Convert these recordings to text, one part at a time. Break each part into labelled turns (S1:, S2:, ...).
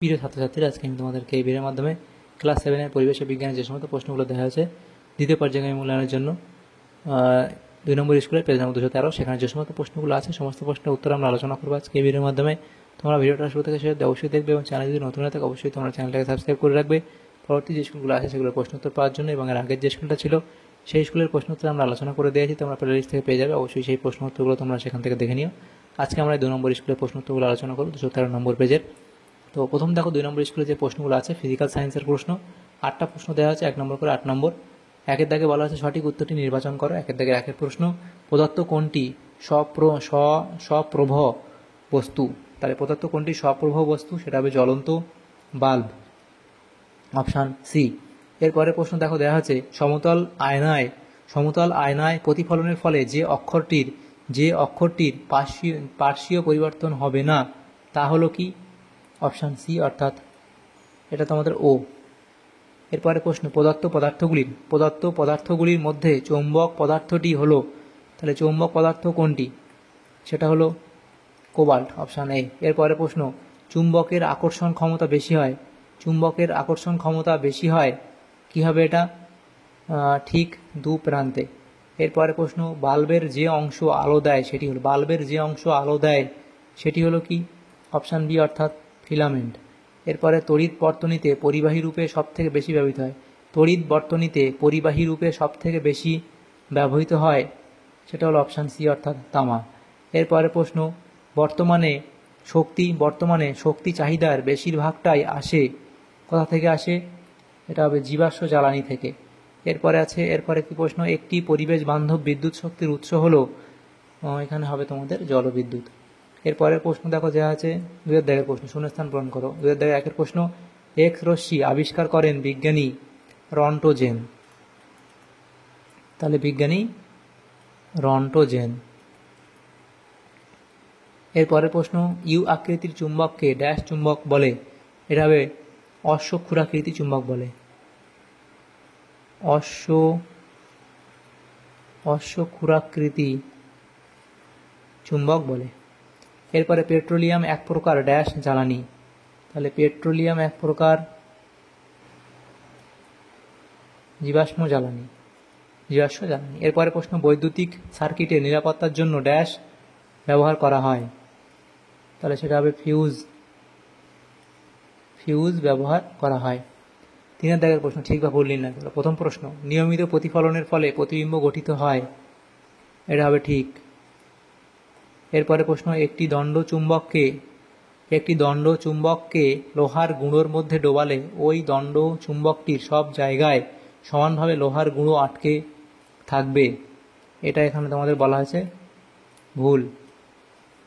S1: প্রিয় ছাত্রছাত্রীরা, আজকে আমি তোমাদেরকে এই ভিডিওর মাধ্যমে ক্লাস 7-এর পরিবেশ বিজ্ঞানের যে সমস্ত প্রশ্নগুলো দেওয়া হয়েছে দ্বিতীয় পর্যায়ে মূল্যায়নের জন্য 2 নম্বর স্কুলের পেজ নম্বর 213, সেখানে যে সমস্ত প্রশ্নগুলো আছে সমস্ত প্রশ্নের উত্তর আমরা আলোচনা করবো আজকে এই ভিডিওর মাধ্যমে। তোমরা ভিডিওটা শুরু থেকে শেষ অবশ্যই দেখবে এবং চ্যানেল যদি নতুন হয়ে থাকে অবশ্যই তোমরা চ্যানেলটাকে সাবস্ক্রাইব করে রাখবে পরবর্তী যে স্কুলগুলো আছে সেগুলোর প্রশ্ন উত্তর পাওয়ার জন্য। এবং এর আগের যে স্কুলটা ছিল সেই স্কুলের প্রশ্ন উত্তর আমরা আলোচনা করে দিয়েছি, তোমরা প্লে লিস্ট থেকে পেয়ে যাবে, অবশ্যই সেই প্রশ্ন উত্তরগুলো তোমরা সেখান থেকে দেখে নিও। আজকে আমরা 2 নম্বর স্কুলের প্রশ্ন উত্তরগুলো আলোচনা করবো 213 নম্বর পেজের। তো প্রথম দেখো 2 নম্বর স্কুলে যে প্রশ্নগুলো আছে ফিজিক্যাল সায়েন্সের প্রশ্ন, 8টা প্রশ্ন দেওয়া আছে 1 নম্বর করে 8 নম্বর। একের দাগে বলা আছে সঠিক উত্তরটি নির্বাচন করো। একের দাগের একের প্রশ্ন, পদার্থ কোনটি স্বপ্রভ বস্তু? তাহলে পদার্থ কোনটি স্বপ্রভ বস্তু? সেটা হবে জ্বলন্ত বাল্ব, অপশান সি। এরপরে প্রশ্ন দেখো দেওয়া আছে সমতল আয়নায় প্রতিফলনের ফলে যে অক্ষরটির পার্শ্বীয় পরিবর্তন হবে না তা হলো কি? অপশান সি, অর্থাৎ এটা তোমাদের ও। এরপরে প্রশ্ন পদার্থগুলির মধ্যে চৌম্বক পদার্থটি হলো, তাহলে চৌম্বক পদার্থ কোনটি? সেটা হলো কোবাল্ট, অপশান এ। এরপরে প্রশ্ন চুম্বকের আকর্ষণ ক্ষমতা বেশি হয় কি হবে এটা? ঠিক দু প্রান্তে। এরপরে প্রশ্ন বাল্বের যে অংশ আলো দেয় সেটি হলো কি? অপশান বি, অর্থাৎ ফিলামেন্ট। এরপরে তড়িৎ বর্তনীতে পরিবাহী রূপে সবথেকে বেশি ব্যবহৃত হয় সেটা হলো অপশান সি, অর্থাৎ তামা। এরপরে প্রশ্ন বর্তমানে শক্তি চাহিদার বেশিরভাগটাই আসে কোথা থেকে আসে? এটা হবে জীবাশ্ম জ্বালানি থেকে। এরপরে কি প্রশ্ন একটি পরিবেশ বান্ধব বিদ্যুৎ শক্তির উৎস হলো, এখানে হবে তোমাদের জলবিদ্যুৎ। এরপরের প্রশ্ন দেখো দেওয়া আছে 2 দাগের প্রশ্ন, শূন্যস্থান পূরণ করো। 2 দাগের একের প্রশ্ন এক্স রশ্মি আবিষ্কার করেন বিজ্ঞানী রন্টোজেন। তাহলে বিজ্ঞানী রন্টোজেন। এরপরের প্রশ্ন ইউ আকৃতির চুম্বককে ড্যাশ চুম্বক বলে? এটা হবে অশ্বক্ষুরাকৃতি চুম্বক বলে, অশ্বক্ষুরাকৃতি চুম্বক বলে। এরপরে পেট্রোলিয়াম এক প্রকার ড্যাশ জ্বালানি, তাহলে পেট্রোলিয়াম এক প্রকার জীবাশ্ম জ্বালানি। এরপরে প্রশ্ন বৈদ্যুতিক সার্কিটে নিরাপত্তার জন্য ড্যাশ ব্যবহার করা হয়? তাহলে সেটা হবে ফিউজ ব্যবহার করা হয়। 3 দাগের প্রশ্ন ঠিক বা ভুল নির্ণয় করো। প্রথম প্রশ্ন নিয়মিত প্রতিফলনের ফলে প্রতিবিম্ব গঠিত হয়, এটা হবে ঠিক। এরপরে প্রশ্ন একটি দণ্ড চুম্বককে লোহার গুঁড়োর মধ্যে ডোবালে ওই দণ্ড চুম্বকটির সব জায়গায় সমানভাবে লোহার গুঁড়ো আটকে থাকবে, এটা এখানে তোমাদের বলা হয়েছে ভুল।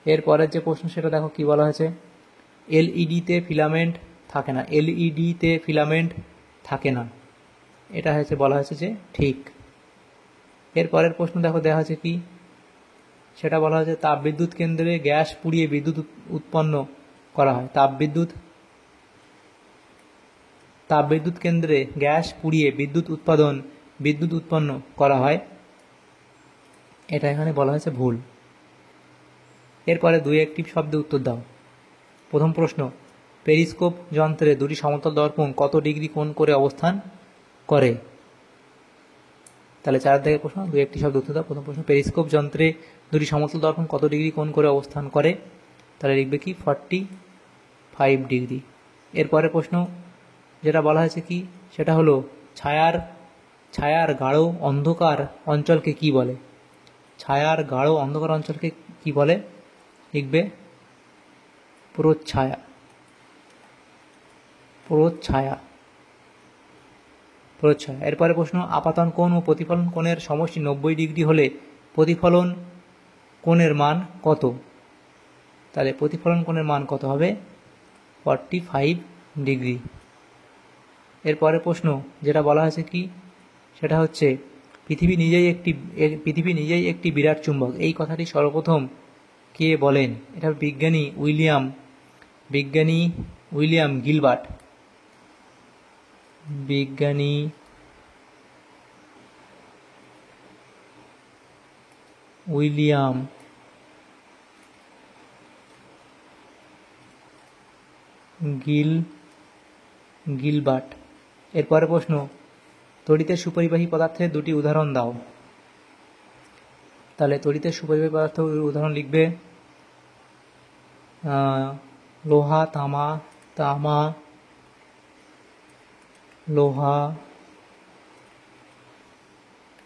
S1: এরপরের যে প্রশ্ন সেটা দেখো কি বলা হয়েছে এলইডিতে ফিলামেন্ট থাকে না, এটা বলা হয়েছে যে ঠিক। এরপরের প্রশ্ন দেখো দেওয়া হয়েছে কি, সেটা বলা হয়েছে তাপবিদ্যুৎ কেন্দ্রে গ্যাস পুড়িয়ে বিদ্যুৎ উৎপন্ন করা হয়। তাপবিদ্যুৎ কেন্দ্রে গ্যাস পুড়িয়ে বিদ্যুৎ উৎপন্ন করা হয়, এটা এখানে বলা হয়েছে ভুল। এরপরে 2-1টি শব্দে উত্তর দাও। প্রথম প্রশ্ন পেরিস্কোপ যন্ত্রে 2টি সমতল দর্পণ কত ডিগ্রি কোণ করে অবস্থান করে? তাহলে 4 দাগের প্রশ্ন 2-1টি শব্দ উত্তর দাও। প্রথম প্রশ্ন পেরিস্কোপ যন্ত্রে 2টি সমতল দর্পণ কত ডিগ্রি কোণ করে অবস্থান করে? তাহলে লিখবে কি 45 ডিগ্রি। এরপরে প্রশ্ন যেটা বলা হয়েছে কি, সেটা হলো ছায়ার গাঢ় অন্ধকার অঞ্চলকে কি বলে? লিখবে প্রচ্ছায়া। এরপরে প্রশ্ন আপাতন কোণ ও প্রতিফলন কোণের সমষ্টি 90 ডিগ্রি হলে প্রতিফলন কোণের মান কত? তাহলে প্রতিফলন কোণের মান কত হবে? 45 ডিগ্রি। এরপরে প্রশ্ন যেটা বলা হয়েছে কি, সেটা হচ্ছে পৃথিবী নিজেই একটি বিরাট চুম্বক, এই কথাটি সর্বপ্রথম কে বলেন? এটা বিজ্ঞানী উইলিয়াম গিলবার্ট। গিলবার্ট। এরপরে প্রশ্ন, তড়িতের সুপরিবাহী পদার্থের দুটি উদাহরণ দাও। তাহলে তড়িতের সুপরিবাহী পদার্থের উদাহরণ লিখবে লোহা, তামা, লোহা।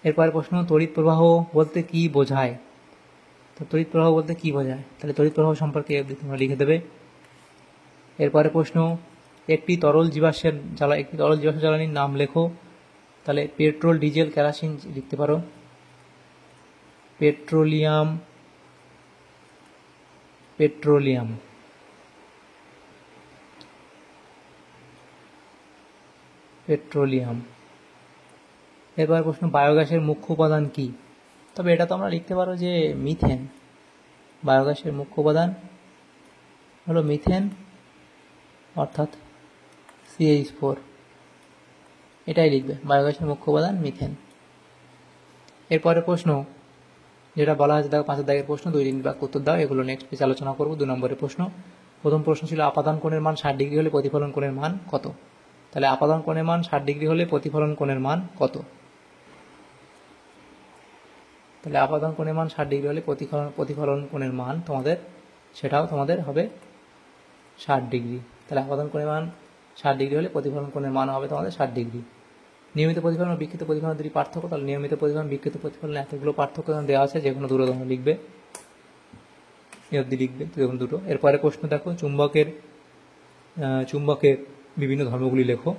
S1: এরপরে প্রশ্ন, তড়িৎ প্রবাহ বলতে কি বোঝায়? তো তড়িৎ প্রবাহ বলতে কি বোঝায়? তাহলে তড়িৎ প্রবাহ সম্পর্কে তোমরা লিখে দেবে। এরপরে প্রশ্ন, একটি তরল জীবাশ্মের জ্বালানির নাম লেখো। তাহলে পেট্রোল, ডিজেল, কেরোসিন লিখতে পারো। পেট্রোলিয়াম। এরপর প্রশ্ন, বায়োগ্যাসের মুখ্য উপাদান কি? তবে এটা তো আমরা লিখতে পারো যে মিথেন। বায়োগ্যাসের মুখ্য উপাদান হলো মিথেন, অর্থাৎ CH4। এটাই লিখবে, বায়োগ্যাসের মুখ্য উপাদান মিথেন। এরপরে প্রশ্ন যেটা বলা আছে, দেখো 5 দাগের প্রশ্ন, 2-3 বাক্য উত্তর দাও। এগুলো নেক্সট পেজে আলোচনা করব। 2 নম্বরের প্রশ্ন, প্রথম প্রশ্ন ছিল আপাদান কোণের মান 60 ডিগ্রি হলে প্রতিফলন কোণের মান কত? তাহলে আপাদান কোণের মান 60 ডিগ্রি হলে প্রতিফলন কোণের মান কত? তাহলে আপাদান কোণের মান 60 ডিগ্রি হলে প্রতিফলন কোণের মান সেটাও তোমাদের হবে 60 ডিগ্রি। তাহলে আপাদান কোণের মান 60 ডিগ্রি হলে প্রতিফলন কোণের মান হবে তোমাদের 60 ডিগ্রি। নিয়মিত প্রতিফলন ও বিক্ষিপ্ত প্রতিফলন দুটি পার্থক্য। তাহলে নিয়মিত প্রতিফলন, বিক্ষিপ্ত প্রতিফলন এতগুলো পার্থক্য দেওয়া আছে, যে কোনো দুটো তোমরা লিখবে, এ অবধি লিখবে দুটো। এরপরে প্রশ্ন দেখো, চুম্বকের বিভিন্ন ধর্মগুলি লেখো।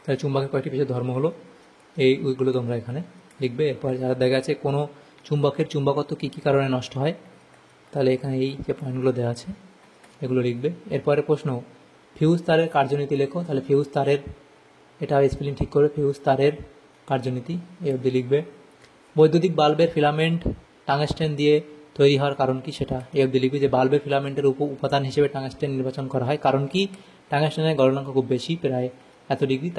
S1: তাহলে চুম্বকের কয়েকটি বিশেষ ধর্ম হলো ওইগুলো তোমরা এখানে লিখবে। এরপরে যারা দেখা আছে কোনো চুম্বকের চুম্বকত্ব কী কী কারণে নষ্ট হয়, তাহলে এখানে এই যে পয়েন্টগুলো দেওয়া আছে এগুলো লিখবে। এরপরে প্রশ্ন, ফিউজ তারের কার্যনীতি লেখো। তাহলে ফিউজ তারের, এটা স্পেলিং ঠিক করে, ফিউজ তারের কার্যনীতি এই অবধি লিখবে। বৈদ্যুতিক বাল্বের ফিলামেন্ট টাংস্টেন দিয়ে তৈরি হওয়ার কারণ কি, সেটা এই অবধি লিখবে। যে বাল্বের ফিলামেন্টের উপাদান হিসেবে টাংস্টেন নির্বাচন করা হয়, কারণ কি, টাংস্টেনের গলনাঙ্ক খুব বেশি, প্রায় এত ডিগ্রি।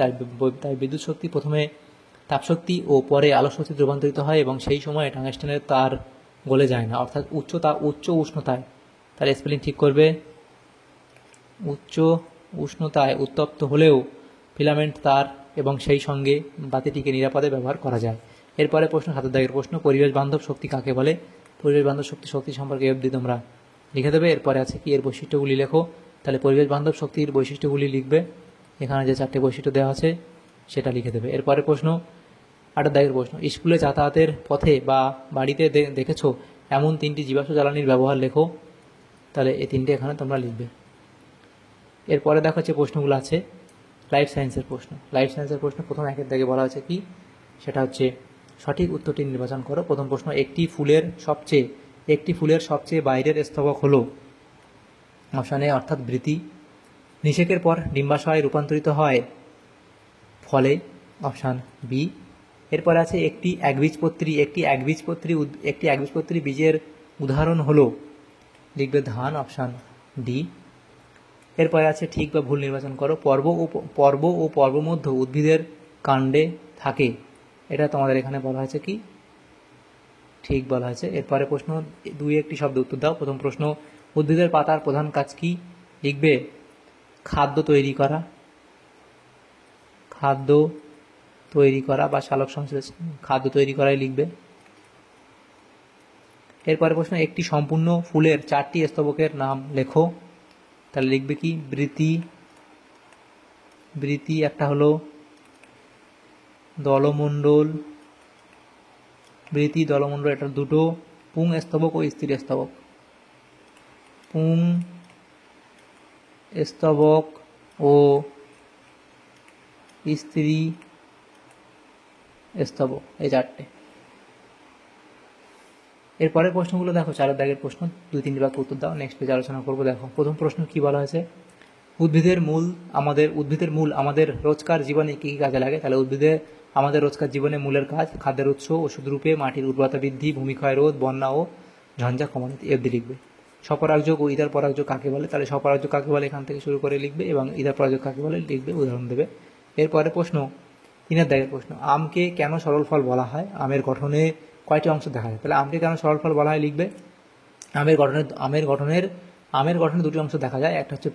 S1: তাই বিদ্যুৎ শক্তি প্রথমে তাপশক্তি ও পরে আলোক শক্তিতে রূপান্তরিত হয়, এবং সেই সময় টাংস্টেনের তার গলে যায় না, অর্থাৎ উচ্চ উষ্ণতায়। তার স্পেলিং ঠিক করবে, উচ্চ উষ্ণতায় উত্তপ্ত হলেও ফিলামেন্ট তার এবং সেই সঙ্গে বাতিটিকে নিরাপদে ব্যবহার করা যায়। এরপরে প্রশ্ন, 7 দাগের প্রশ্ন, পরিবেশ বান্ধব শক্তি কাকে বলে? পরিবেশ বান্ধব শক্তি সম্পর্কে অবধি তোমরা লিখে দেবে। এরপরে আছে কি, এর বৈশিষ্ট্যগুলি লেখো। তাহলে পরিবেশ বান্ধব শক্তির বৈশিষ্ট্যগুলি লিখবে, এখানে যে 4টে বৈশিষ্ট্য দেওয়া আছে সেটা লিখে দেবে। এরপরে প্রশ্ন, 8 দাগের প্রশ্ন, স্কুলে যাতায়াতের পথে বা বাড়িতে দেখেছো এমন 3টি জীবাশ্ম জ্বালানির ব্যবহার লেখো। তাহলে এই 3টে এখানে তোমরা লিখবে। এরপরে দেখো যে প্রশ্নগুলো আছে লাইফ সায়েন্সের প্রশ্ন। লাইফ সায়েন্সের প্রশ্ন প্রথম 1 দাগে বলা আছে কি, সেটা হচ্ছে সঠিক উত্তরটি নির্বাচন করো। প্রথম প্রশ্ন, একটি ফুলের সবচেয়ে বাইরের স্তবক হলো অপশান এ অর্থাৎ বৃতি। নিষেকের পর ডিম্বাশয়ে রূপান্তরিত হয় ফলে, অপশান বি। এরপর আছে একটি একবীজপত্রী বীজের উদাহরণ হলো, লিখবে ধান, অপশান ডি। এরপরে আছে ঠিক বা ভুল নির্বাচন করো। পর্ব ও পর্বমধ্য উদ্ভিদের কাণ্ডে থাকে, এটা তোমাদের এখানে বলা হয়েছে কি, ঠিক বলা হয়েছে। এরপরে প্রশ্ন 2-1টি শব্দ উত্তর দাও। প্রথম প্রশ্ন, উদ্ভিদের পাতার প্রধান কাজ কি? লিখবে খাদ্য তৈরি করা বা সালোক সংশ্লেষণ, খাদ্য তৈরি করাই লিখবে। এরপরে প্রশ্ন, একটি সম্পূর্ণ ফুলের 4টি স্তবকের নাম লেখো। তাহলে লিখবে কি, বৃতি একটা হলো, দলমণ্ডল, এটা দুটো, পুং স্তবক ও স্ত্রী স্তবক, পুং স্তবক ও স্ত্রী স্তবক, এই 4টে। এরপরের প্রশ্নগুলো দেখো, 4 দাগের প্রশ্ন, 2-3টি বাক্য উত্তর দাও। নেক্সট পেজে আলোচনা করবো। দেখো প্রথম প্রশ্ন কি বলা হয়েছে, উদ্ভিদের মূল আমাদের রোজকার জীবনে কী কী কাজে লাগে। তাহলে আমাদের রোজকার জীবনে মূলের কাজ, খাদ্যের উৎস, ওষুধরূপে, মাটির উর্বরতা বৃদ্ধি, ভূমিক্ষয় রোধ, বন্যা ও ঝঞ্ঝা কমানো, এবধি লিখবে। স্বপরাগযোগ ও ইদার পরাগযোগ কাকে বলে? তাহলে স্বপরাগযোগ কাকে বলে এখান থেকে শুরু করে লিখবে, এবং ইদার পরাগযোগ কাকে বলে লিখবে, উদাহরণ দেবে। এরপরে প্রশ্ন, 3 দাগের প্রশ্ন, আমকে কেন সরল ফল বলা হয়? আমের গঠনে কয়টি অংশ দেখা যায়? তাহলে আমকে কেন সরল ফল বলা হয় লিখবে। আমের গঠনের আমের গঠনে দুটি অংশ দেখা যায়, একটা হচ্ছে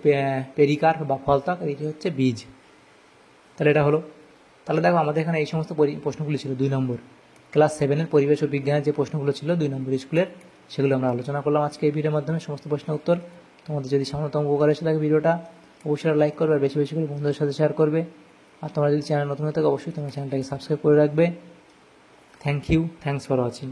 S1: পেরিকার্প বা ফলত্বক, আর এটি হচ্ছে বীজ। তাহলে এটা হলো। তাহলে দেখো আমাদের এখানে এই সমস্ত প্রশ্নগুলি ছিল 2 নম্বর ক্লাস 7-এর পরিবেশ ও বিজ্ঞানের যে প্রশ্নগুলো ছিল 2 নম্বর স্কুলের, সেগুলো আমরা আলোচনা করলাম আজকে এই ভিডিওর মাধ্যমে সমস্ত প্রশ্নের উত্তর। তোমাদের যদি সামান্যতম উপকার এসে থাকে ভিডিওটা অবশ্যই লাইক করবে আর বেশি বেশি করে বন্ধুদের সাথে শেয়ার করবে। আর তোমরা যদি চ্যানেল নতুন হয়ে থাকে অবশ্যই তোমার চ্যানেলটাকে সাবস্ক্রাইব করে রাখবে। Thank you, thanks for watching.